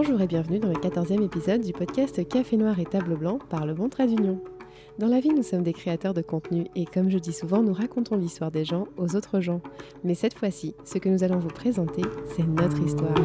Bonjour et bienvenue dans le 14e épisode du podcast Café Noir et Table Blanc par Le Bon Trait d'Union. Dans la vie, nous sommes des créateurs de contenu et comme je dis souvent, nous racontons l'histoire des gens aux autres gens. Mais cette fois-ci, ce que nous allons vous présenter, c'est notre histoire.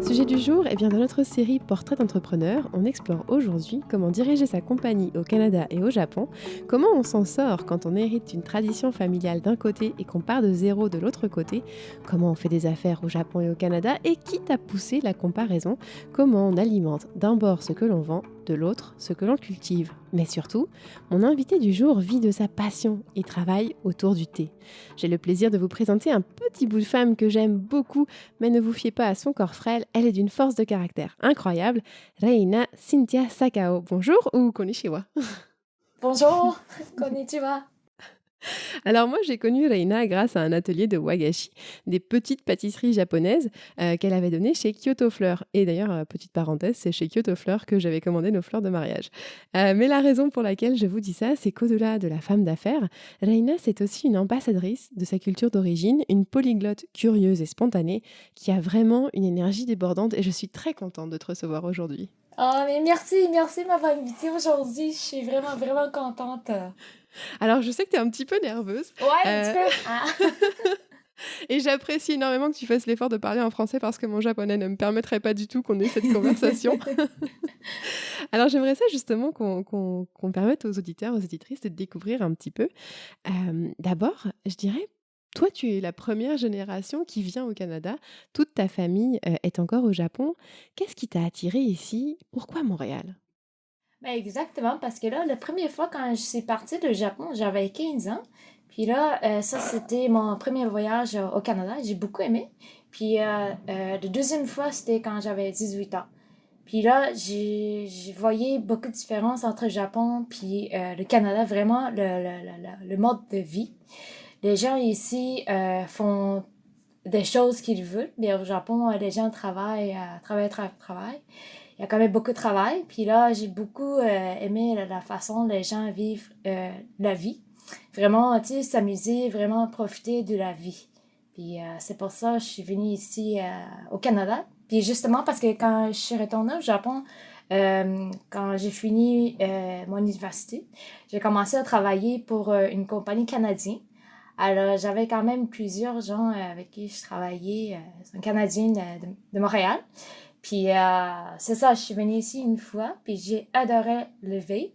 Sujet du jour, dans notre série Portrait d'entrepreneur, on explore aujourd'hui comment diriger sa compagnie au Canada et au Japon, comment on s'en sort quand on hérite d'une tradition familiale d'un côté et qu'on part de zéro de l'autre côté, comment on fait des affaires au Japon et au Canada et quitte à pousser la comparaison, comment on alimente d'un bord ce que l'on vend, de l'autre ce que l'on cultive. Mais surtout, mon invité du jour vit de sa passion et travaille autour du thé. J'ai le plaisir de vous présenter un petit bout de femme que j'aime beaucoup, mais ne vous fiez pas à son corps frêle, elle est d'une force de caractère incroyable, Reina Cynthia Sakao. Bonjour ou konnichiwa. Bonjour, konnichiwa. Alors moi, j'ai connu Reina grâce à un atelier de wagashi, des petites pâtisseries japonaises qu'elle avait données chez Kyoto Fleurs. Et d'ailleurs, petite parenthèse, c'est chez Kyoto Fleurs que j'avais commandé nos fleurs de mariage. Mais la raison pour laquelle je vous dis ça, c'est qu'au-delà de la femme d'affaires, Reina, c'est aussi une ambassadrice de sa culture d'origine, une polyglotte curieuse et spontanée qui a vraiment une énergie débordante et je suis très contente de te recevoir aujourd'hui. Oh, mais merci de m'avoir invitée aujourd'hui. Je suis vraiment contente. Alors, je sais que tu es un petit peu nerveuse. Ouais, un petit peu. Ah. Et j'apprécie énormément que tu fasses l'effort de parler en français parce que mon japonais ne me permettrait pas du tout qu'on ait cette conversation. Alors, j'aimerais ça justement qu'on permette aux auditeurs, aux auditrices de te découvrir un petit peu. D'abord, je dirais, toi, tu es la première génération qui vient au Canada. Toute ta famille est encore au Japon. Qu'est-ce qui t'a attiré ici? Pourquoi Montréal? Ben exactement, parce que là, la première fois quand je suis partie du Japon, j'avais 15 ans. Puis là, ça, c'était mon premier voyage au Canada. J'ai beaucoup aimé. Puis la deuxième fois, c'était quand j'avais 18 ans. Puis là, j'ai voyé beaucoup de différences entre le Japon puis le Canada, vraiment le mode de vie. Les gens ici font des choses qu'ils veulent, mais au Japon, les gens travaillent. Il y a quand même beaucoup de travail. Puis là, j'ai beaucoup aimé la façon dont les gens vivent la vie. Vraiment, tu sais, s'amuser, vraiment profiter de la vie. Puis c'est pour ça que je suis venue ici au Canada. Puis justement, parce que quand je suis retournée au Japon, quand j'ai fini mon université, j'ai commencé à travailler pour une compagnie canadienne. Alors, j'avais quand même plusieurs gens avec qui je travaillais, un Canadien de Montréal. Puis, c'est ça, je suis venue ici une fois, puis j'ai adoré le vape,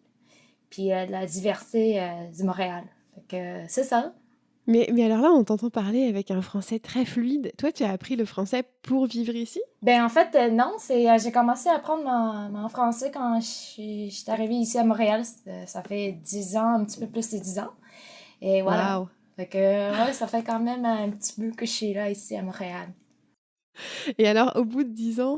puis la diversité du Montréal. Fait que c'est ça. Mais alors là, on t'entend parler avec un français très fluide. Toi, tu as appris le français pour vivre ici? Ben en fait, non, j'ai commencé à apprendre mon français quand je suis arrivée ici à Montréal. Ça fait 10 ans, un petit peu plus de 10 ans. Et voilà. Waouh! Fait que, ouais, ça fait quand même un petit peu que je suis là, ici à Montréal. Et alors, au bout de 10 ans,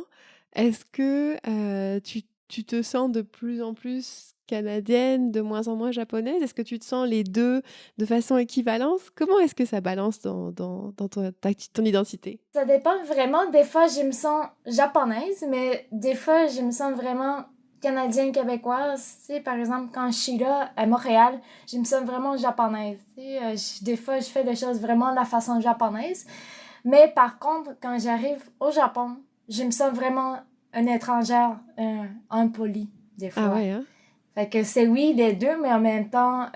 est-ce que tu te sens de plus en plus canadienne, de moins en moins japonaise? Est-ce que tu te sens les deux de façon équivalente? Comment est-ce que ça balance dans ton identité? Ça dépend vraiment. Des fois, je me sens japonaise, mais des fois, je me sens vraiment canadienne-québécoise. Tu sais, par exemple, quand je suis là, à Montréal, je me sens vraiment japonaise. Tu sais, des fois, je fais des choses vraiment de la façon japonaise. Mais par contre, quand j'arrive au Japon, je me sens vraiment une étrangère, impolie, des Ah fois. ouais, hein? Fait que c'est oui, les deux, mais en même temps,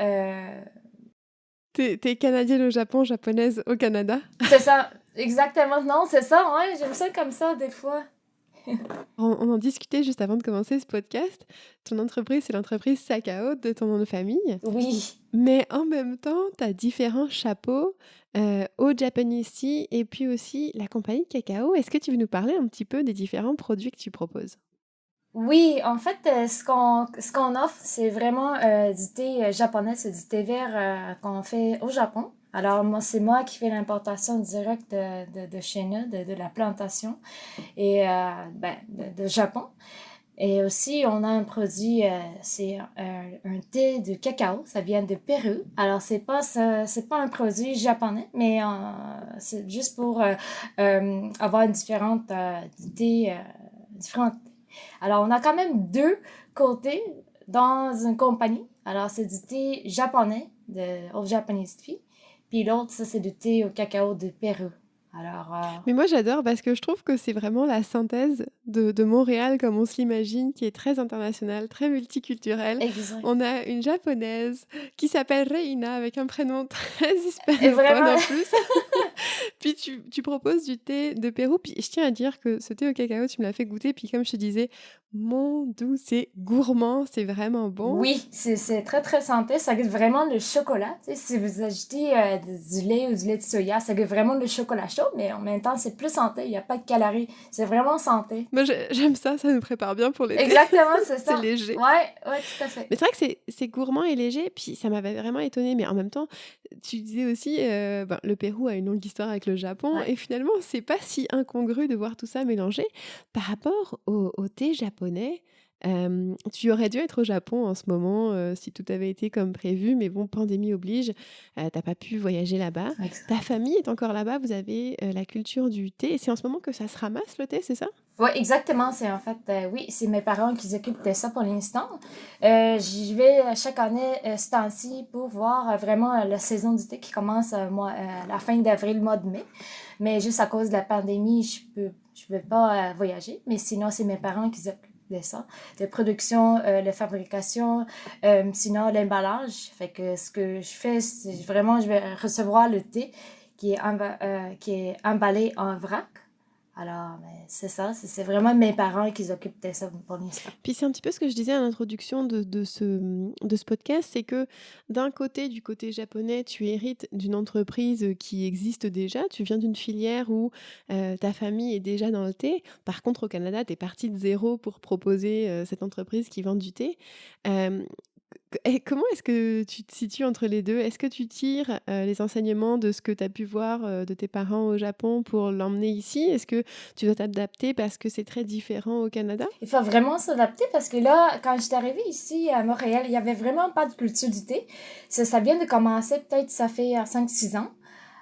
T'es canadienne au Japon, japonaise au Canada? c'est ça. Exactement. Non, c'est ça, ouais. Je me sens comme ça, des fois. On en discutait juste avant de commencer ce podcast. Ton entreprise, c'est l'entreprise Sakao de ton nom de famille. Oui. Mais en même temps, tu as différents chapeaux au Japanese Tea et puis aussi la compagnie Cacao. Est-ce que tu veux nous parler un petit peu des différents produits que tu proposes? Oui, en fait, ce qu'on offre, c'est vraiment du thé japonais, c'est du thé vert qu'on fait au Japon. Alors, moi, c'est moi qui fais l'importation directe de chez nous, de la plantation et de Japon. Et aussi, on a un produit, c'est un thé de cacao, ça vient de Pérou. Alors, c'est pas un produit japonais, mais c'est juste pour avoir différentes. Alors, on a quand même deux côtés dans une compagnie. Alors, c'est du thé japonais, de All Japanese Tea. Puis l'autre, ça, c'est du thé au cacao de Pérou. Alors, Mais moi, j'adore parce que je trouve que c'est vraiment la synthèse de Montréal comme on se l'imagine, qui est très internationale, très multiculturelle. exact. On a une japonaise qui s'appelle Reina avec un prénom très Et hispanophone vraiment, en plus. Puis tu proposes du thé de Pérou. Puis je tiens à dire que ce thé au cacao, tu me l'as fait goûter. Puis comme je te disais, mon doux, c'est gourmand, c'est vraiment bon. oui, c'est très, très santé. Ça goûte vraiment le chocolat. Tu sais, si vous ajoutez du lait ou du lait de soya, ça goûte vraiment le chocolat chaud, mais en même temps, c'est plus santé. Il n'y a pas de calories. C'est vraiment santé. Moi, j'aime ça, ça nous prépare bien pour l'été. Exactement, c'est C'est ça. léger. Ouais, ouais, tout à fait. Mais c'est vrai que c'est gourmand et léger, puis ça m'avait vraiment étonnée. Mais en même temps, tu disais aussi, ben, le Pérou a une longue histoire avec le Japon, Ouais. et finalement, c'est pas si incongru de voir tout ça mélangé. Par rapport au thé japonais, tu aurais dû être au Japon en ce moment si tout avait été comme prévu, mais bon, pandémie oblige, t'as pas pu voyager là-bas. Ta famille est encore là-bas, vous avez la culture du thé, et c'est en ce moment que ça se ramasse le thé, c'est ça? Oui, exactement. C'est en fait, oui, c'est mes parents qui s'occupent de ça pour l'instant. J'y vais chaque année ce temps-ci pour voir vraiment la saison du thé qui commence la fin d'avril, mois de mai. Mais juste à cause de la pandémie, je peux pas voyager. Mais sinon, c'est mes parents qui s'occupent de ça, de production, de fabrication, sinon l'emballage. Fait que ce que je fais, c'est vraiment, je vais recevoir le thé qui est emballé en vrac. Alors, mais c'est ça, c'est vraiment mes parents qui s'occupent de ça pour l'instant. Puis c'est un petit peu ce que je disais à l'introduction de ce podcast, c'est que d'un côté, du côté japonais, tu hérites d'une entreprise qui existe déjà. Tu viens d'une filière où ta famille est déjà dans le thé. Par contre, au Canada, tu es parti de zéro pour proposer cette entreprise qui vend du thé. Euh, et comment est-ce que tu te situes entre les deux? Est-ce que tu tires les enseignements de ce que tu as pu voir de tes parents au Japon pour l'emmener ici? Est-ce que tu dois t'adapter parce que c'est très différent au Canada? Il faut vraiment s'adapter parce que là, quand je suis arrivée ici à Montréal, il n'y avait vraiment pas de culture du thé. Ça vient de commencer, peut-être ça fait 5 6 ans.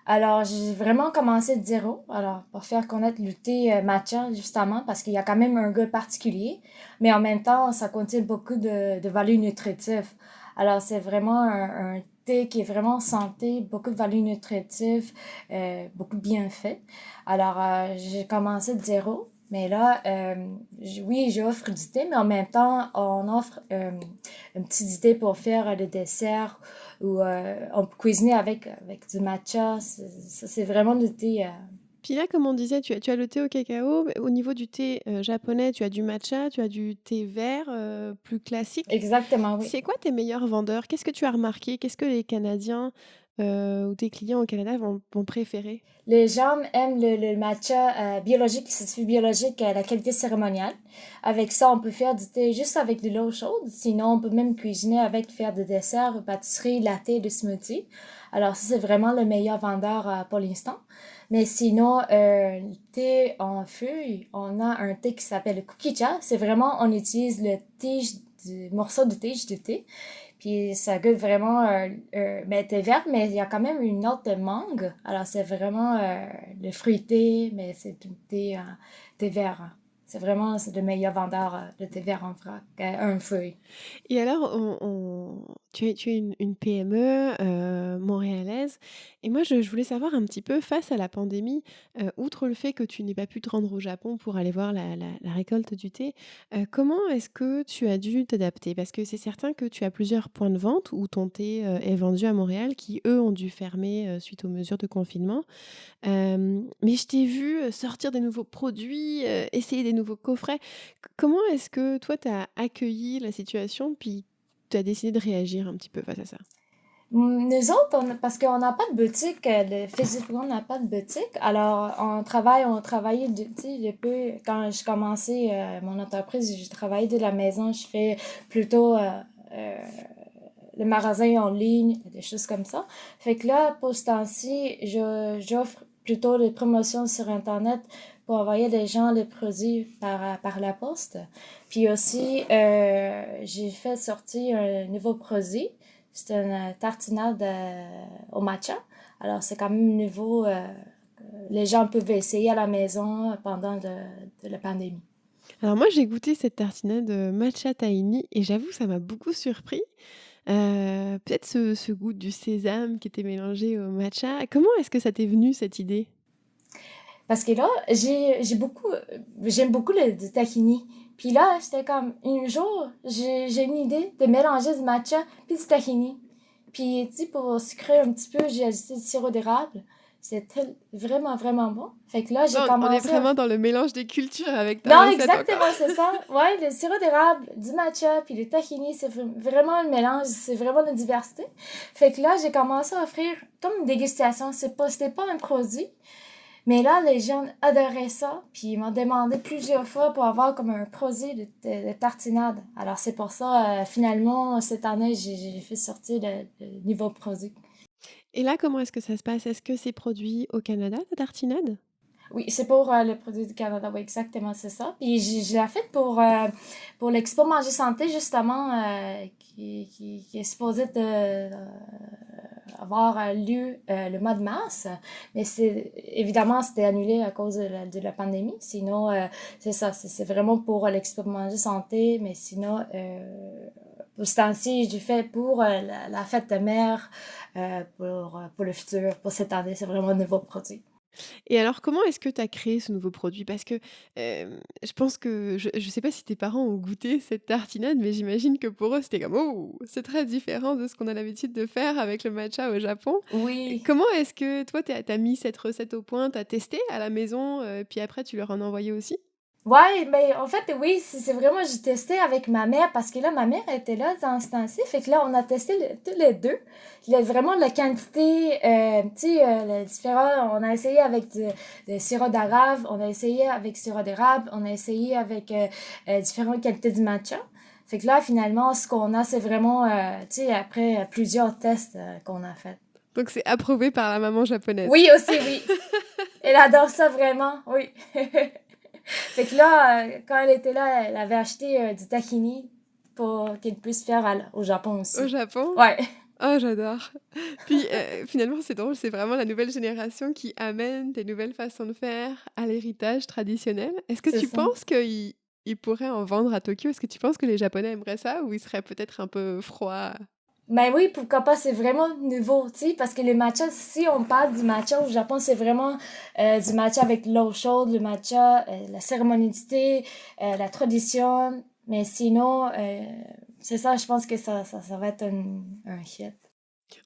Alors, j'ai vraiment commencé de zéro. Alors, pour faire connaître le thé matcha, justement, parce qu'il y a quand même un goût particulier. Mais en même temps, ça contient beaucoup de valeurs nutritives. Alors, c'est vraiment un thé qui est vraiment santé, beaucoup de valeurs nutritives, beaucoup de bienfaits. Alors, j'ai commencé de zéro. Mais là, oui, j'offre du thé, mais en même temps, on offre un petit thé pour faire le dessert ou on peut cuisiner avec du matcha. C'est vraiment le thé. Puis là, comme on disait, tu as le thé au cacao. Mais au niveau du thé japonais, tu as du matcha, tu as du thé vert plus classique. Exactement, oui. C'est quoi tes meilleurs vendeurs? Qu'est-ce que tu as remarqué? Qu'est-ce que les Canadiens ou tes clients au Canada vont préférer? Les gens aiment le matcha biologique, certifié biologique, la qualité cérémoniale. Avec ça, on peut faire du thé juste avec de l'eau chaude. Sinon, on peut même cuisiner avec, faire des desserts, pâtisserie, latte, de smoothie. Alors, ça, c'est vraiment le meilleur vendeur pour l'instant. Mais sinon, le thé en feuille, on a un thé qui s'appelle le kukicha. C'est vraiment, on utilise le tige du morceau de tige du thé. Puis ça goûte vraiment ben, thé vert, mais il y a quand même une note de mangue. Alors c'est vraiment le fruité, mais c'est du thé vert. C'est le meilleur vendeur de thé vert en vrac, un feuille. Et alors, tu es une PME montréalaise. Et moi, je voulais savoir un petit peu, face à la pandémie, outre le fait que tu n'aies pas pu te rendre au Japon pour aller voir la récolte du thé, comment est-ce que tu as dû t'adapter? Parce que c'est certain que tu as plusieurs points de vente où ton thé est vendu à Montréal, qui, eux, ont dû fermer suite aux mesures de confinement. Mais je t'ai vu sortir des nouveaux produits, essayer des nouveaux coffrets. Comment est-ce que toi, tu as accueilli la situation, puis tu as décidé de réagir un petit peu face à ça? Nous autres, parce qu'on n'a pas de boutique, physiquement, on n'a pas de boutique. Alors, on travaillait, tu sais, depuis, quand je commençais mon entreprise, je travaillais de la maison, je fais plutôt euh, le magasin en ligne, des choses comme ça. Fait que là, pour ce temps-ci, j'offre plutôt des promotions sur Internet pour envoyer les gens les produits par la poste. Puis aussi, j'ai fait sortir un nouveau produit. C'est une tartinade au matcha. Alors, c'est quand même nouveau. Les gens peuvent essayer à la maison pendant de la pandémie. Alors moi, j'ai goûté cette tartinade matcha tahini et j'avoue, ça m'a beaucoup surpris. Peut-être ce goût du sésame qui était mélangé au matcha. Comment est-ce que ça t'est venu, cette idée? Parce que là, j'aime beaucoup le tahini. Puis là, c'était comme, un jour, j'ai une idée de mélanger du matcha puis du tahini. Puis, tu sais, pour sucrer un petit peu, j'ai ajouté du sirop d'érable. C'était vraiment, vraiment bon. Fait que là, j'ai Là, on est commencé à... vraiment dans le mélange des cultures avec ta Non, recette encore. exactement, c'est ça. Ouais, le sirop d'érable, du matcha, puis le tahini, c'est vraiment un mélange, c'est vraiment une diversité. Fait que là, j'ai commencé à offrir comme une dégustation. C'était pas un produit, mais là, les gens adoraient ça, puis ils m'ont demandé plusieurs fois pour avoir comme un produit de tartinade. Alors c'est pour ça, finalement, cette année, j'ai fait sortir le niveau produit. Et là, comment est-ce que ça se passe? Est-ce que c'est produit au Canada, ta tartinade? Oui, c'est pour le produit du Canada, oui, exactement, c'est ça. Puis je l'ai fait pour l'Expo Manger Santé, justement, qui est supposé avoir lieu le mois de mars. Mais évidemment, c'était annulé à cause de la pandémie. Sinon, c'est ça, c'est vraiment pour l'Expo Manger Santé. Mais sinon, pour ce temps-ci, j'ai fait pour la fête de mère, pour le futur, pour cette année. C'est vraiment un nouveau produit. Et alors, comment est-ce que tu as créé ce nouveau produit? Parce que, je pense que je sais pas si tes parents ont goûté cette tartinade, mais j'imagine que pour eux, c'était comme: «Oh, c'est très différent de ce qu'on a l'habitude de faire avec le matcha au Japon». Oui. Comment est-ce que toi, tu as mis cette recette au point? Tu as testé à la maison, puis après tu leur en as envoyé aussi? Ouais, mais en fait, oui, c'est vraiment, j'ai testé avec ma mère parce que là, ma mère était là dans ce temps-ci. Fait que là, on a testé tous les deux. Vraiment, la quantité, tu sais, le différent. On a essayé avec du sirop d'agave, on a essayé avec sirop d'érable, on a essayé avec différentes qualités du matcha. Fait que là, finalement, ce qu'on a, c'est vraiment, tu sais, après plusieurs tests qu'on a fait. Donc c'est approuvé par la maman japonaise. Oui, aussi, oui. Elle adore ça vraiment, oui. Fait que là, quand elle était là, elle avait acheté du tahini pour qu'elle puisse faire au Japon Au aussi. Japon? Ouais, Oh, j'adore. Puis, finalement, c'est drôle, c'est vraiment la nouvelle génération qui amène des nouvelles façons de faire à l'héritage traditionnel. Est-ce que c'est tu ça. penses qu'ils pourraient en vendre à Tokyo? Est-ce que tu penses que les Japonais aimeraient ça ou ils seraient peut-être un peu froids? Ben oui, pourquoi pas, c'est vraiment nouveau, tu sais, parce que le matcha, si on parle du matcha au Japon, c'est vraiment du matcha avec l'eau chaude, le matcha, la cérémonie du thé, la tradition, mais sinon, c'est ça, je pense que ça va être un hit.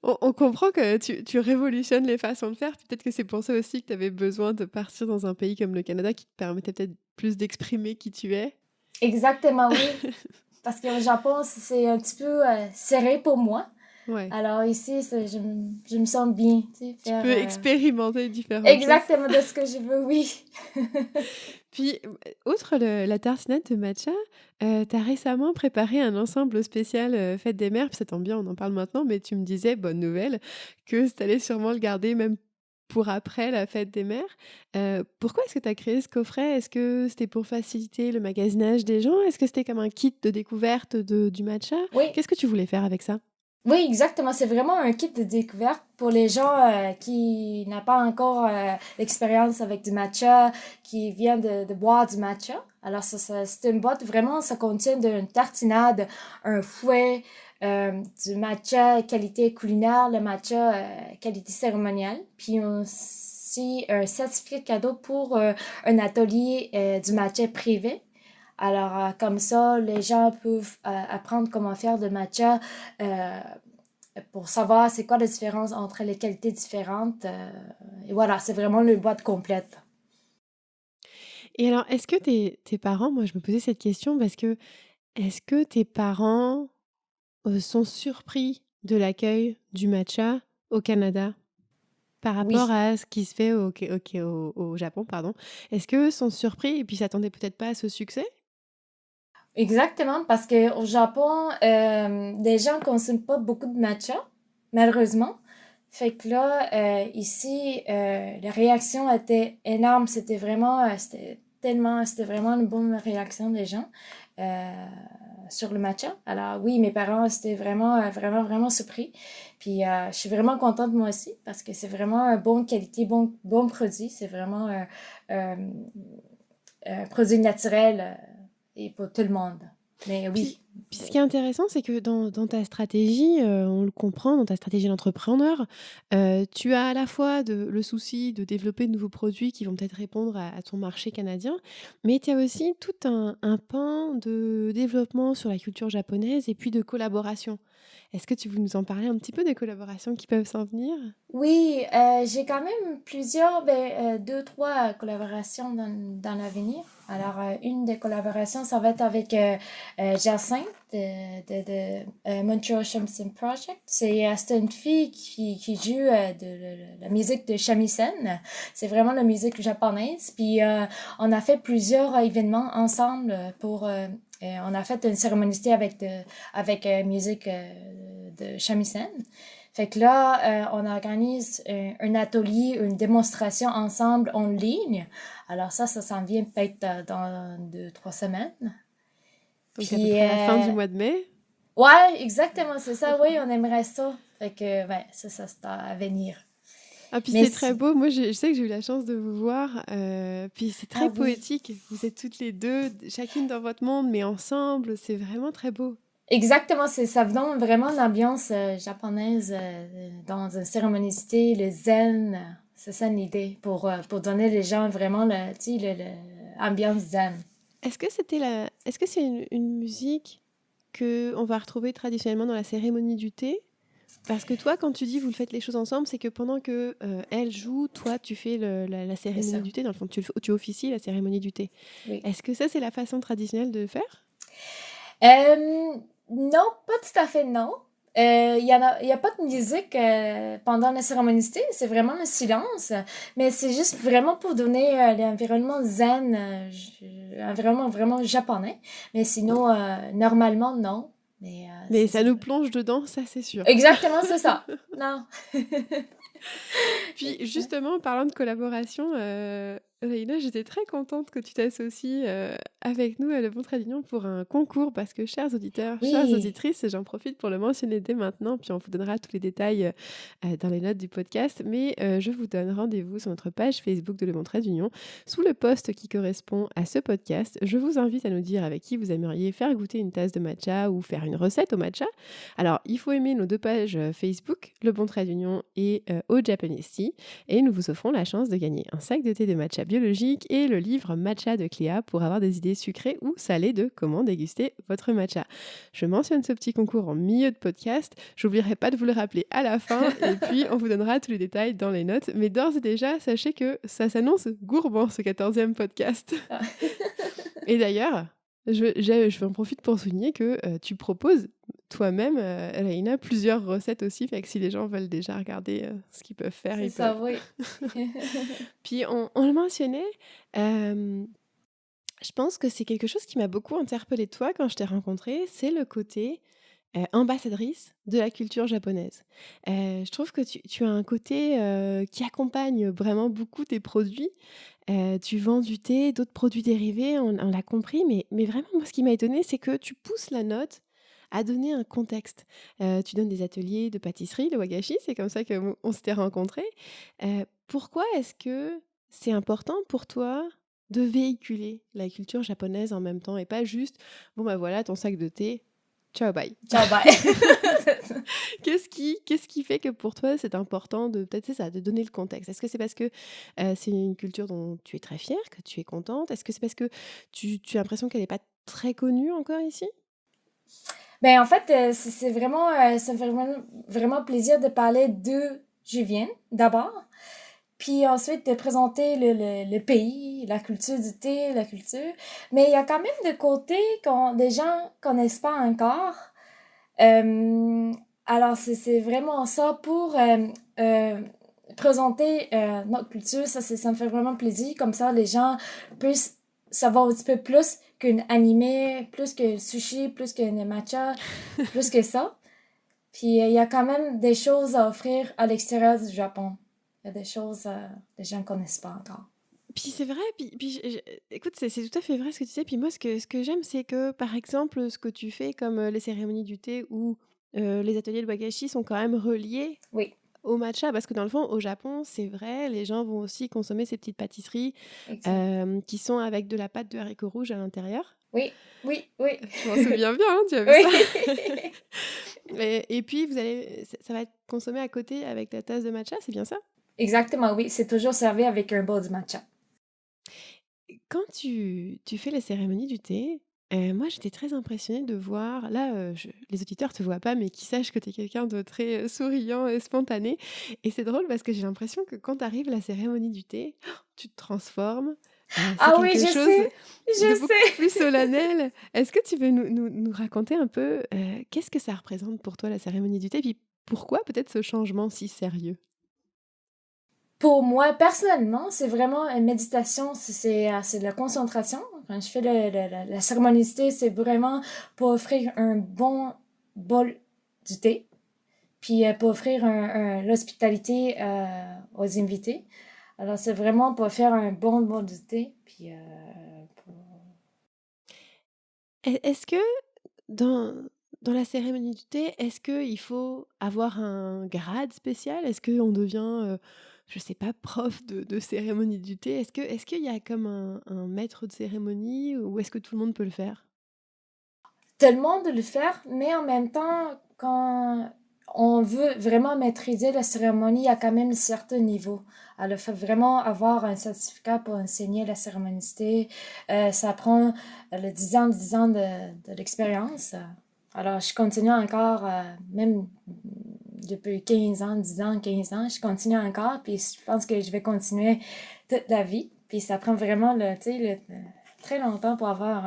On comprend que tu révolutionnes les façons de faire. Peut-être que c'est pour ça aussi que tu avais besoin de partir dans un pays comme le Canada qui te permettait peut-être plus d'exprimer qui tu es. Exactement, oui, parce qu'au Japon, c'est un petit peu serré pour moi. Ouais. Alors ici, je me sens bien, tu sais, Tu faire peux expérimenter différentes choses. exactement de ce que je veux, oui. Puis, outre la tartinade de matcha, tu as récemment préparé un ensemble spécial, fête des mères, puis ça tombe bien, on en parle maintenant, mais tu me disais, bonne nouvelle, que tu allais sûrement le garder même pour après la fête des mères. Pourquoi est-ce que tu as créé ce coffret? Est-ce que c'était pour faciliter le magasinage des gens? Est-ce que c'était comme un kit de découverte du matcha? Oui, Qu'est-ce que tu voulais faire avec ça? oui, exactement. C'est vraiment un kit de découverte pour les gens qui n'ont pas encore l'expérience avec du matcha, qui viennent de boire du matcha. Alors, c'est une boîte, vraiment, ça contient une tartinade, un fouet, du matcha qualité culinaire, le matcha qualité cérémoniale, puis aussi un certificat cadeau pour un atelier du matcha privé. Alors, comme ça, les gens peuvent apprendre comment faire de matcha euh, pour savoir c'est quoi la différence entre les qualités différentes. Et voilà, c'est vraiment une boîte complète. Et alors, est-ce que tes parents moi, je me posais cette question parce que, est-ce que tes parents sont surpris de l'accueil du matcha au Canada, par rapport Oui, à ce qui se fait au Japon, pardon. Est-ce qu'eux sont surpris et puis s'attendaient peut-être pas à ce succès? exactement, parce qu'au Japon, les gens consomment pas beaucoup de matcha, malheureusement. Fait que là, ici, la réaction était énorme. C'était vraiment une bonne réaction des gens euh, sur le matcha. Alors oui, mes parents, c'était vraiment, vraiment, vraiment surpris. Puis je suis vraiment contente moi aussi parce que c'est vraiment un bon qualité, bon produit. C'est vraiment un produit naturel et pour tout le monde. Mais Puis, oui. puis ce qui est intéressant, c'est que dans ta stratégie, on le comprend, dans ta stratégie d'entrepreneur, tu as à la fois le souci de développer de nouveaux produits qui vont peut-être répondre à ton marché canadien, mais tu as aussi tout un pan de développement sur la culture japonaise et puis de collaboration. Est-ce que tu veux nous en parler un petit peu des collaborations qui peuvent s'en venir? Oui, j'ai quand même plusieurs, deux, trois collaborations dans l'avenir. Alors, une des collaborations, ça va être avec Jacinthe de Montreal Shamisen Project. C'est une fille qui joue la musique de shamisen. C'est vraiment la musique japonaise. Puis, on a fait plusieurs événements ensemble on a fait une cérémonie avec musique de shamisen. Fait que là, on organise un atelier, une démonstration ensemble en ligne. Alors ça s'en vient peut-être dans 2, 3 semaines. Donc à peu Puis, près à la fin du mois de mai. ouais, exactement, c'est ça, oui, on aimerait ça. Fait que, ouais, ça c'est à venir. Ah, puis Mais c'est très beau. Moi, je sais que j'ai eu la chance de vous voir. Puis c'est très ah oui, poétique. Vous êtes toutes les deux, chacune dans votre monde, mais ensemble. C'est vraiment très beau. exactement, ça donne vraiment l'ambiance japonaise dans une cérémonicité, le zen. C'est ça l'idée, pour donner les gens vraiment tu sais, l'ambiance zen. Est-ce que c'est une musique que on va retrouver traditionnellement dans la cérémonie du thé? Parce que toi, quand tu dis vous le faites les choses ensemble, c'est que pendant que elle joue, toi, tu fais la C'est cérémonie ça, du thé. Dans le fond, tu officies la cérémonie du thé. oui. Est-ce que ça, c'est la façon traditionnelle de faire? Euh, non, pas tout à fait non. Il y a pas de musique pendant la cérémonicité, c'est vraiment le silence. Mais c'est juste vraiment pour donner l'environnement zen, environnement vraiment japonais. Mais sinon, normalement, non. Mais Mais c'est ça ça. nous plonge dedans, ça, c'est sûr. Exactement, c'est ça. Non. Puis justement, en parlant de collaboration, Reina, j'étais très contente que tu t'associes avec nous à Le Bon Trait d'Union pour un concours parce que, chers auditeurs, chères Oui. auditrices, et j'en profite pour le mentionner dès maintenant, puis on vous donnera tous les détails dans les notes du podcast, mais je vous donne rendez-vous sur notre page Facebook de Le Bon Trait d'Union sous le post qui correspond à ce podcast. Je vous invite à nous dire avec qui vous aimeriez faire goûter une tasse de matcha ou faire une recette au matcha. Alors, il faut aimer nos deux pages Facebook, Le Bon Trait d'Union et Au Japanese Tea. Et nous vous offrons la chance de gagner un sac de thé de matcha biologique et le livre Matcha de Cléa pour avoir des idées sucrées ou salées de comment déguster votre matcha. Je mentionne ce petit concours en milieu de podcast. J'oublierai pas de vous le rappeler à la fin et puis on vous donnera tous les détails dans les notes. Mais d'ores et déjà, sachez que ça s'annonce gourmand ce 14e podcast. Ah. Et d'ailleurs, je en profite pour souligner que tu proposes toi-même, Reina, plusieurs recettes aussi. Fait que si les gens veulent déjà regarder ce qu'ils peuvent faire, C'est ils ça, peuvent. oui. Puis on le mentionnait, je pense que c'est quelque chose qui m'a beaucoup interpellée de toi quand je t'ai rencontrée, c'est le côté ambassadrice de la culture japonaise. Je trouve que tu as un côté qui accompagne vraiment beaucoup tes produits. Tu vends du thé, d'autres produits dérivés, on l'a compris, mais vraiment, moi, ce qui m'a étonnée, c'est que tu pousses la note à donner un contexte. Tu donnes des ateliers de pâtisserie, le wagashi, c'est comme ça qu'on s'était rencontrés. Pourquoi est-ce que c'est important pour toi de véhiculer la culture japonaise en même temps et pas juste, bon bah voilà, ton sac de thé, ciao bye. Ciao, bye. Qu'est-ce qui fait que pour toi c'est important de peut-être c'est ça, de donner le contexte? Est-ce que c'est parce que c'est une culture dont tu es très fière, que tu es contente? Est-ce que c'est parce que tu as l'impression qu'elle n'est pas très connue encore ici? Ben, en fait, c'est vraiment, ça me fait vraiment plaisir de parler de Juvienne, d'abord. Puis ensuite, de présenter le pays, la culture du thé, la culture. Mais il y a quand même des côtés que des gens connaissent pas encore. Euh, alors, c'est vraiment ça pour présenter notre culture. Ça me fait vraiment plaisir. Comme ça, les gens puissent savoir un petit peu plus qu'un animé, plus que sushi, plus qu'un matcha, plus que ça. Puis il y a quand même des choses à offrir à l'extérieur du Japon. Il y a des choses que les gens ne connaissent pas encore. Puis c'est vrai, puis écoute, c'est tout à fait vrai ce que tu sais. Puis moi, ce que j'aime, c'est que, par exemple, ce que tu fais comme les cérémonies du thé ou les ateliers de wagashi sont quand même reliés Oui, au matcha, parce que dans le fond, au Japon, c'est vrai, les gens vont aussi consommer ces petites pâtisseries exact. qui sont avec de la pâte de haricots rouges à l'intérieur. Oui, oui, oui. Je m'en souviens bien, hein, tu as vu ça? Oui. Et puis vous allez ça va être consommé à côté avec la tasse de matcha, c'est bien ça? Exactement, oui, c'est toujours servi avec un bol de matcha. Quand tu fais la cérémonie du thé, moi j'étais très impressionnée de voir là, je les auditeurs te voient pas, mais qu'ils sachent que tu es quelqu'un de très, souriant et spontané et c'est drôle parce que j'ai l'impression que quand arrive la cérémonie du thé, tu te transformes, c'est Ah oui, quelque je chose sais, de je beaucoup plus sais. solennel. Est-ce que tu veux nous raconter un peu, qu'est-ce que ça représente pour toi la cérémonie du thé? Puis pourquoi peut-être ce changement si sérieux? Pour moi, personnellement, c'est vraiment une méditation, c'est de la concentration. Quand je fais la cérémonicité, c'est vraiment pour offrir un bon bol du thé, puis pour offrir l'hospitalité aux invités. Alors, c'est vraiment pour faire un bon bol du thé, puis pour- Est-ce que dans dans la cérémonie du thé, est-ce qu'il faut avoir un grade spécial? Est-ce qu'on devient, je sais pas, prof de cérémonie du thé? Est-ce qu'il y a comme un maître de cérémonie ou est-ce que tout le monde peut le faire? tellement de le faire, mais en même temps, quand on veut vraiment maîtriser la cérémonie, il y a quand même un certain niveau. Alors, il faut vraiment avoir un certificat pour enseigner la cérémonicité. Ça prend 10 ans de l'expérience. Alors, je continue encore, même depuis 15 ans, 10 ans, 15 ans, je continue encore, puis je pense que je vais continuer toute la vie. Puis ça prend vraiment tu sais, très longtemps pour avoir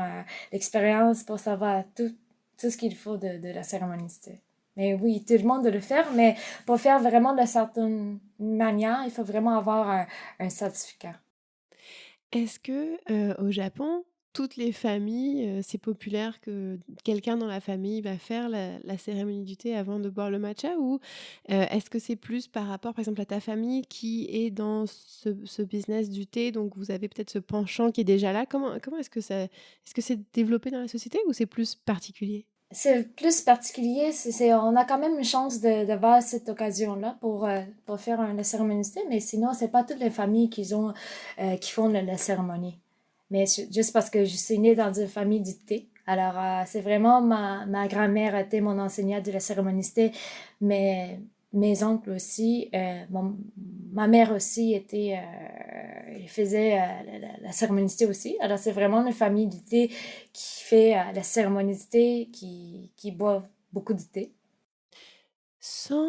l'expérience, pour savoir tout ce qu'il faut de la cérémonicité. Mais oui, tout le monde doit le faire, mais pour faire vraiment de certaine manière, il faut vraiment avoir un certificat. Est-ce que, au Japon, toutes les familles, c'est populaire que quelqu'un dans la famille va faire la cérémonie du thé avant de boire le matcha? Ou, est-ce que c'est plus par rapport, par exemple, à ta famille qui est dans ce business du thé, donc vous avez peut-être ce penchant qui est déjà là? Comment est-ce que c'est développé dans la société ou c'est plus particulier? C'est plus particulier, on a quand même une chance d'avoir cette occasion-là pour faire la cérémonicité, mais sinon, c'est pas toutes les familles qui font la cérémonie. Mais juste parce que je suis née dans une famille du thé. Alors, c'est vraiment ma grand-mère était mon enseignante de la cérémonicité, mais mes oncles aussi, ma mère aussi il faisait la cérémonicité aussi. Alors, c'est vraiment une famille du thé qui fait la cérémonicité, qui boit beaucoup de thé. Sans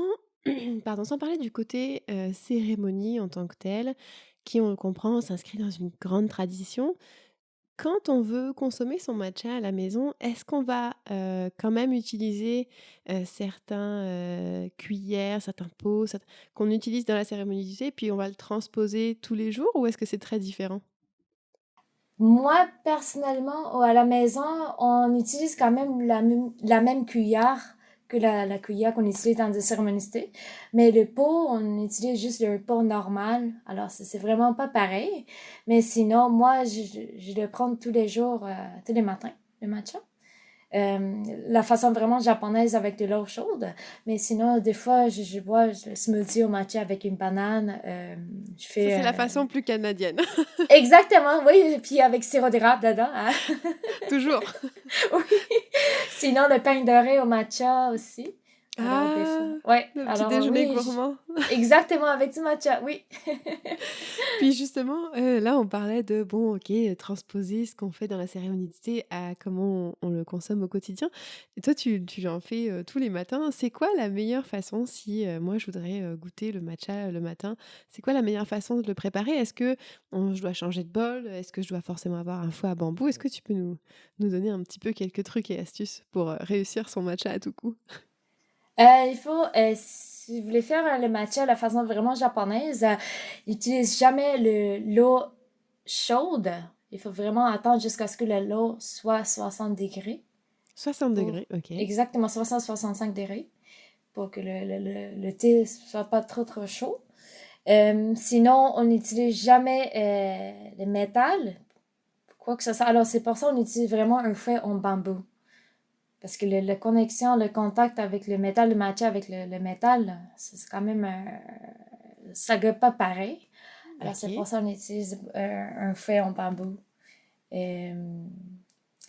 pardon, sans parler du côté, cérémonie en tant que telle, qui on le comprend s'inscrit dans une grande tradition. Quand on veut consommer son matcha à la maison, est-ce qu'on va, quand même utiliser, certains, cuillères, certains pots, qu'on utilise dans la cérémonie du thé, puis on va le transposer tous les jours ou est-ce que c'est très différent? Moi, personnellement, à la maison, on utilise quand même la même cuillère que la cuillère qu'on utilise dans des cérémonies. Mais le pot, on utilise juste le pot normal. Alors, c'est vraiment pas pareil. Mais sinon, moi, je le prends tous les jours, tous les matins, le matcha. La façon vraiment japonaise avec de l'eau chaude. Mais sinon, des fois, je bois le smoothie au matcha avec une banane. Je Ça, fais c'est la façon plus canadienne. exactement, oui, et puis avec sirop d'érable dedans. Hein. Toujours. Oui. Sinon, le pain doré au matcha aussi. Alors, des fois. Ah! Ouais, Le petit alors déjeuner oui, gourmand. exactement, avec du matcha, oui. Puis justement, là, on parlait de bon, OK, transposer ce qu'on fait dans la cérémonie du thé à comment on le consomme au quotidien. Et toi, tu en fais, tous les matins. C'est quoi la meilleure façon si, moi, je voudrais, goûter le matcha, le matin? C'est quoi la meilleure façon de le préparer? Est-ce que je dois changer de bol? Est-ce que je dois forcément avoir un fouet à bambou? Est-ce que tu peux nous donner un petit peu quelques trucs et astuces pour, réussir son matcha à tout coup? Si vous voulez faire le matcha de la façon vraiment japonaise, n'utilise jamais l'eau chaude. Il faut vraiment attendre jusqu'à ce que l'eau soit 60 degrés. 60 Pour OK. exactement 60-65 degrés pour que le thé soit pas trop trop chaud. Sinon, on n'utilise jamais le métal, quoi que ce soit. Alors, c'est pour ça qu'on utilise vraiment un fouet en bambou. Parce que la connexion, le contact avec le métal, le matcha avec le métal, c'est quand même. Ça ne goûte pas pareil. Alors, c'est pour OK. ça qu'on utilise un fouet en bambou. Euh,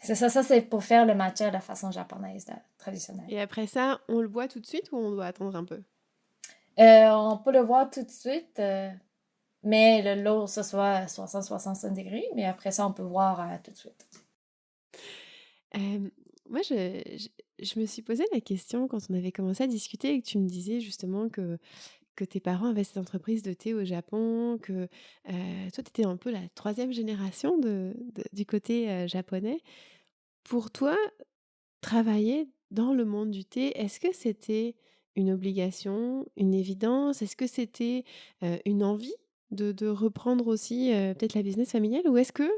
Ça c'est pour faire le matcha de la façon japonaise, traditionnelle. Et après ça, on le boit tout de suite ou on doit attendre un peu? On peut le voir tout de suite, mais l'eau, ce soit à 60-65 degrés, mais après ça, on peut voir tout de suite. Moi, je me suis posé la question quand on avait commencé à discuter et que tu me disais justement que tes parents avaient cette entreprise de thé au Japon, que toi, tu étais un peu la troisième génération du côté japonais. Pour toi, travailler dans le monde du thé, est-ce que c'était une obligation, une évidence? Est-ce que c'était une envie de reprendre aussi peut-être la business familiale? Ou est-ce que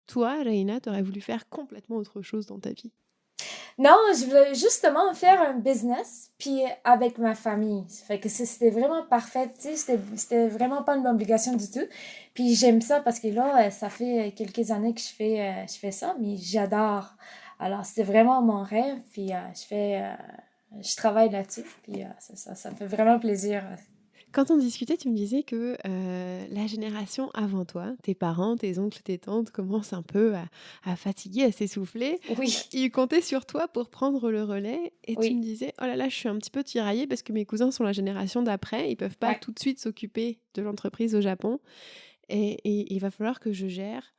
toi, Reina, tu aurais voulu faire complètement autre chose dans ta vie? Non, je voulais justement faire un business, puis avec ma famille. Ça fait que c'était vraiment parfait, tu sais, c'était vraiment pas une obligation du tout. Puis j'aime ça parce que là, ça fait quelques années que je fais ça, mais j'adore. Alors, c'était vraiment mon rêve, puis je travaille là-dessus, puis ça me fait vraiment plaisir. Quand on discutait, tu me disais que la génération avant toi, tes parents, tes oncles, tes tantes, commencent un peu à fatiguer, à s'essouffler. Oui, Ils comptaient sur toi pour prendre le relais et tu me oui, disais: «Oh là là, je suis un petit peu tiraillée parce que mes cousins sont la génération d'après, ils peuvent pas ouais. tout de suite s'occuper de l'entreprise au Japon et il va falloir que je gère,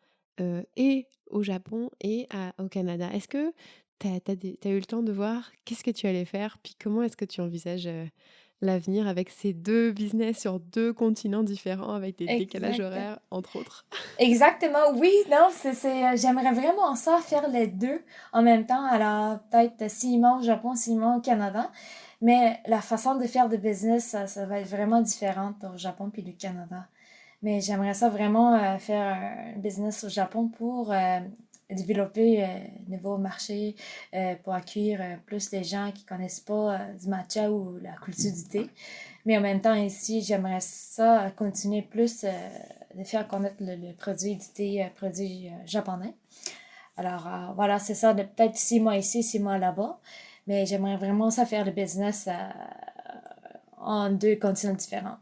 et au Japon et au Canada». Est-ce que tu as eu le temps de voir qu'est-ce que tu allais faire? Puis comment est-ce que tu envisages, l'avenir avec ces 2 business sur 2 continents différents avec des décalages Exact. horaires, entre autres? Exactement, oui, non, j'aimerais vraiment ça faire les deux en même temps. Alors, peut-être 6 mois au Japon, 6 mois au Canada. Mais la façon de faire de business, ça va être vraiment différente au Japon puis du Canada. Mais j'aimerais ça vraiment faire un business au Japon pour développer nouveaux marchés, pour accueillir plus les gens qui connaissent pas du matcha ou la culture du thé. Mais en même temps, ici, j'aimerais ça continuer plus de faire connaître le produit du thé, produit japonais. Alors, voilà, c'est ça, de peut-être 6 mois ici, 6 mois là-bas. Mais j'aimerais vraiment ça faire le business en deux continents différents.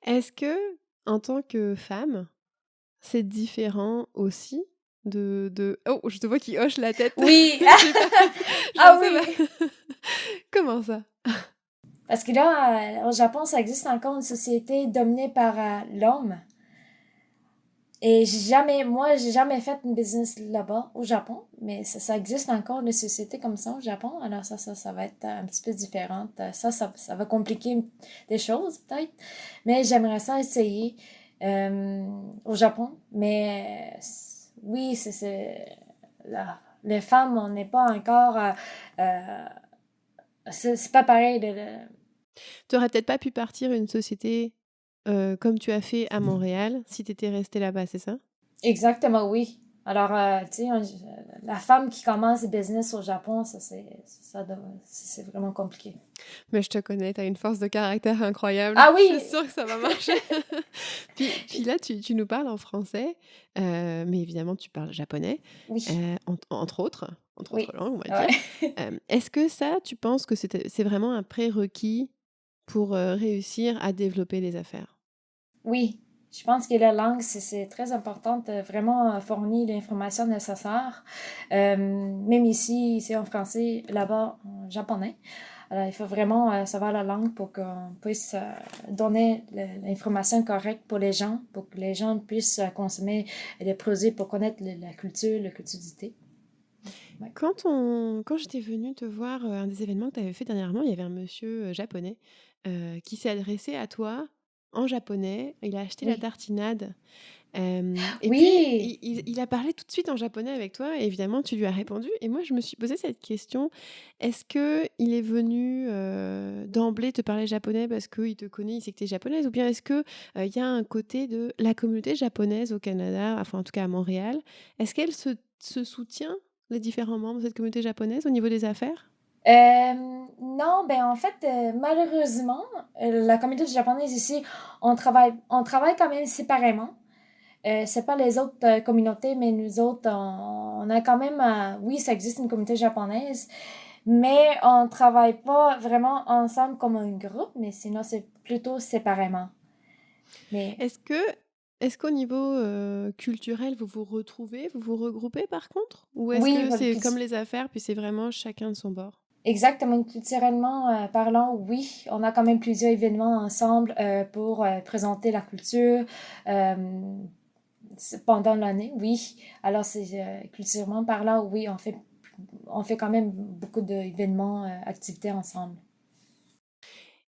Est-ce que, en tant que femme, c'est différent aussi de oh, je te vois qui hoche la tête. Oui! J'ai pas Ah genre ça va. oui! Comment ça? Parce que là, au Japon, ça existe encore une société dominée par l'homme. Et j'ai jamais fait une business là-bas, au Japon, mais ça existe encore une société comme ça au Japon. Alors ça va être un petit peu différent. Ça va compliquer des choses, peut-être. Mais j'aimerais ça essayer au Japon. Mais oui, les femmes, on n'est pas encore... euh, c'est pas pareil. Tu aurais peut-être pas pu partir une société, comme tu as fait à Montréal, si tu étais restée là-bas, c'est ça? Exactement, oui. Alors, tu sais, la femme qui commence le business au Japon, c'est vraiment compliqué. Mais je te connais, tu as une force de caractère incroyable. Ah Je suis oui! sûre que ça va marcher. Puis là, tu nous parles en français, mais évidemment, tu parles japonais, Oui, entre autres oui, langues, on va ouais. dire. Est-ce que ça, tu penses que c'est vraiment un prérequis pour, réussir à développer les affaires? Oui, je pense que la langue, c'est très important de vraiment fournir l'information nécessaire. Même ici en français, là-bas en japonais. Alors, il faut vraiment savoir la langue pour qu'on puisse donner l'information correcte pour les gens, pour que les gens puissent consommer des produits pour connaître la culture du thé. Ouais. Quand j'étais venue te voir, un des événements que tu avais fait dernièrement, il y avait un monsieur, japonais, qui s'est adressé à toi en japonais. Il a acheté la Oui. tartinade, et puis Oui! il a parlé tout de suite en japonais avec toi et évidemment tu lui as répondu et moi je me suis posé cette question. Est-ce qu'il est venu, d'emblée te parler japonais parce qu'il te connaît, il sait que tu es japonaise? Ou bien est-ce que, il y a un côté de la communauté japonaise au Canada, enfin en tout cas à Montréal, est-ce qu'elle se soutient, les différents membres de cette communauté japonaise, au niveau des affaires? Non, ben en fait, malheureusement, la communauté japonaise ici, on travaille quand même séparément. C'est pas les autres communautés, mais nous autres, on a quand même, oui, ça existe une communauté japonaise, mais on travaille pas vraiment ensemble comme un groupe, mais sinon c'est plutôt séparément. Mais Est-ce que Est-ce qu'au niveau culturel, vous vous retrouvez, vous vous regroupez par contre? Ou est-ce Oui, que c'est comme les affaires, puis c'est vraiment chacun de son bord? exactement. Culturellement parlant, oui, on a quand même plusieurs événements ensemble pour présenter la culture pendant l'année, oui. Alors, culturellement parlant, oui, on fait quand même beaucoup d'événements, activités ensemble.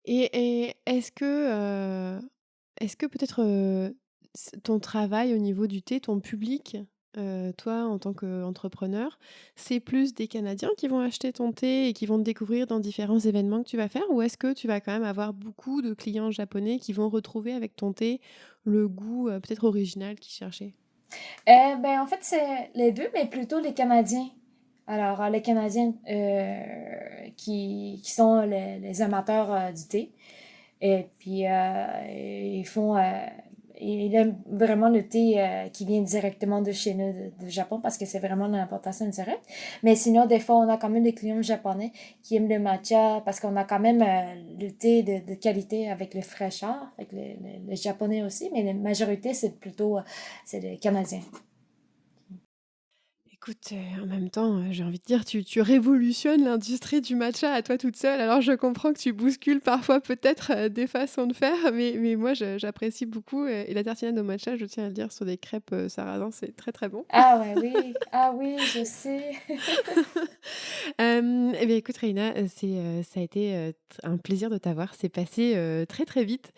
Et est-ce que peut-être, ton travail au niveau du thé, ton public, toi en tant qu'entrepreneur, c'est plus des Canadiens qui vont acheter ton thé et qui vont te découvrir dans différents événements que tu vas faire? Ou est-ce que tu vas quand même avoir beaucoup de clients japonais qui vont retrouver avec ton thé le goût, peut-être original qu'ils cherchaient? Ben, en fait, c'est les deux, mais plutôt les Canadiens. Alors, les Canadiens qui sont les amateurs du thé. Et puis, ils aiment vraiment le thé qui vient directement de chez nous, du Japon, parce que c'est vraiment l'importation directe. Mais sinon, des fois, on a quand même des clients japonais qui aiment le matcha, parce qu'on a quand même le thé de qualité avec le fraîcheur, avec les Japonais aussi, mais la majorité, c'est les Canadiens. Écoute, en même temps, j'ai envie de dire, tu révolutionnes l'industrie du matcha à toi toute seule. Alors je comprends que tu bouscules parfois peut-être, des façons de faire, mais moi j'apprécie beaucoup, et la tartinade au matcha, je tiens à le dire, sur des crêpes, sarrasin, c'est très, très bon. Ah ouais, oui. Ah oui, je sais. Et bien écoute Reina, ça a été, un plaisir de t'avoir. C'est passé, très, très vite,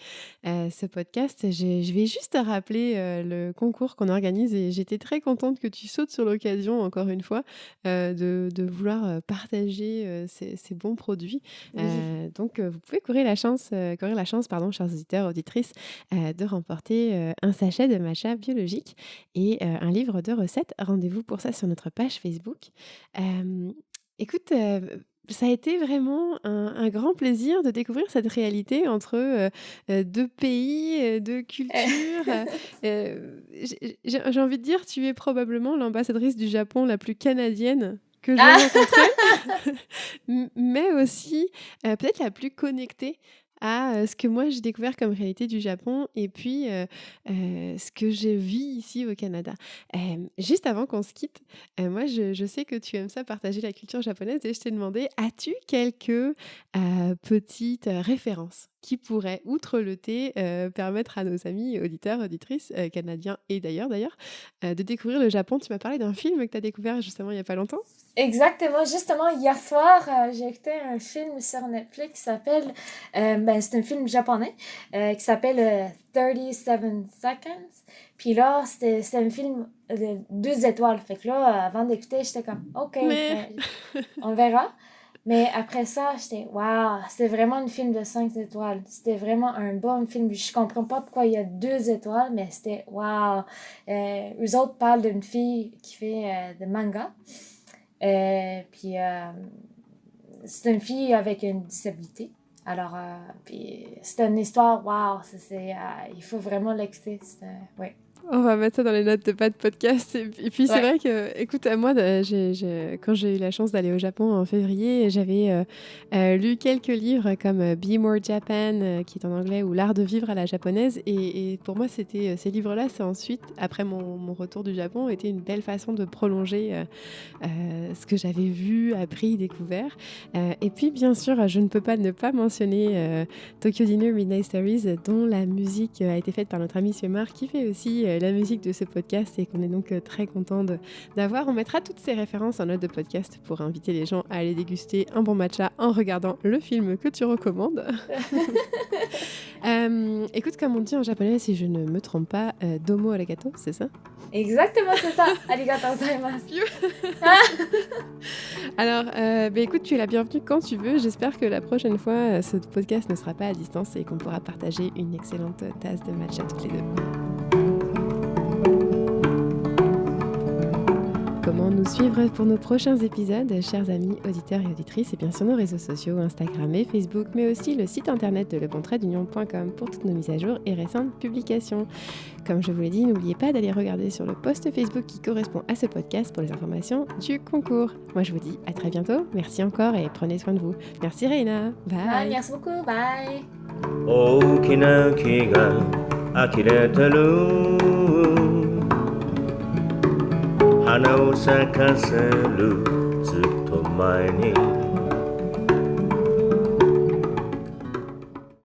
ce podcast. Je vais juste te rappeler, le concours qu'on organise et j'étais très contente que tu sautes sur l'occasion encore une fois, de vouloir, partager, ces bons produits. Oui. Donc, vous pouvez courir la chance, pardon, chers auditeurs, auditrices, de remporter, un sachet de matcha biologique et un livre de recettes. Rendez-vous pour ça sur notre page Facebook. Hem Écoute, ça a été vraiment un grand plaisir de découvrir cette réalité entre, 2 pays, 2 cultures, j'ai envie de dire, tu es probablement l'ambassadrice du Japon la plus canadienne que j'ai Ah! rencontrée, mais aussi, peut-être la plus connectée à, ce que moi j'ai découvert comme réalité du Japon et puis, ce que je vis ici au Canada. Juste avant qu'on se quitte, moi je sais que tu aimes ça partager la culture japonaise et je t'ai demandé, as-tu quelques, petites, références qui pourraient, outre le thé, permettre à nos amis auditeurs, auditrices, canadiens et d'ailleurs, de découvrir le Japon? Tu m'as parlé d'un film que tu as découvert justement il y a pas longtemps? Exactement. Justement, hier soir, j'ai écouté un film sur Netflix qui s'appelle, ben, c'est un film japonais qui s'appelle 37 Seconds. Puis là, c'était un film de 2 étoiles. Fait que là, avant d'écouter, j'étais comme, OK, Mais ben, on verra. Mais après ça, j'étais, waouh, c'était vraiment un film de 5 étoiles. C'était vraiment un bon film. Je comprends pas pourquoi il y a 2 étoiles, mais c'était, waouh. Eux autres parlent d'une fille qui fait de manga. Puis c'est une fille avec une disabilité. Alors, puis c'est une histoire, waouh, il faut vraiment l'écouter. Ouais. on va mettre ça dans les notes de pas de podcast. Et puis c'est Ouais. vrai que, écoute, moi, quand j'ai eu la chance d'aller au Japon en février, j'avais lu quelques livres comme Be More Japan, qui est en anglais, ou L'art de vivre à la japonaise. Et pour moi, c'était ces livres-là, c'est ensuite, après mon retour du Japon, était une belle façon de prolonger ce que j'avais vu, appris, découvert. Et puis, bien sûr, je ne peux pas ne pas mentionner Tokyo Dinner Midnight Stories, dont la musique a été faite par notre ami Suemar, qui fait aussi la musique de ce podcast et qu'on est donc très content d'avoir. On mettra toutes ces références en note de podcast pour inviter les gens à aller déguster un bon matcha en regardant le film que tu recommandes. Écoute, comme on dit en japonais, si je ne me trompe pas, domo arigato, c'est ça? Exactement, c'est ça. Arigatou gozaimasu. Alors, écoute, tu es la bienvenue quand tu veux. J'espère que la prochaine fois, ce podcast ne sera pas à distance et qu'on pourra partager une excellente tasse de matcha toutes les deux. Comment nous suivre pour nos prochains épisodes, chers amis auditeurs et auditrices, et bien sûr nos réseaux sociaux, Instagram et Facebook, mais aussi le site internet de lebontraitdunion.com pour toutes nos mises à jour et récentes publications. Comme je vous l'ai dit, n'oubliez pas d'aller regarder sur le post Facebook qui correspond à ce podcast pour les informations du concours. Moi je vous dis à très bientôt, merci encore et prenez soin de vous. Merci Reina, bye. Merci beaucoup, bye. 大きな木が呆れてる花を咲かせるずっと前に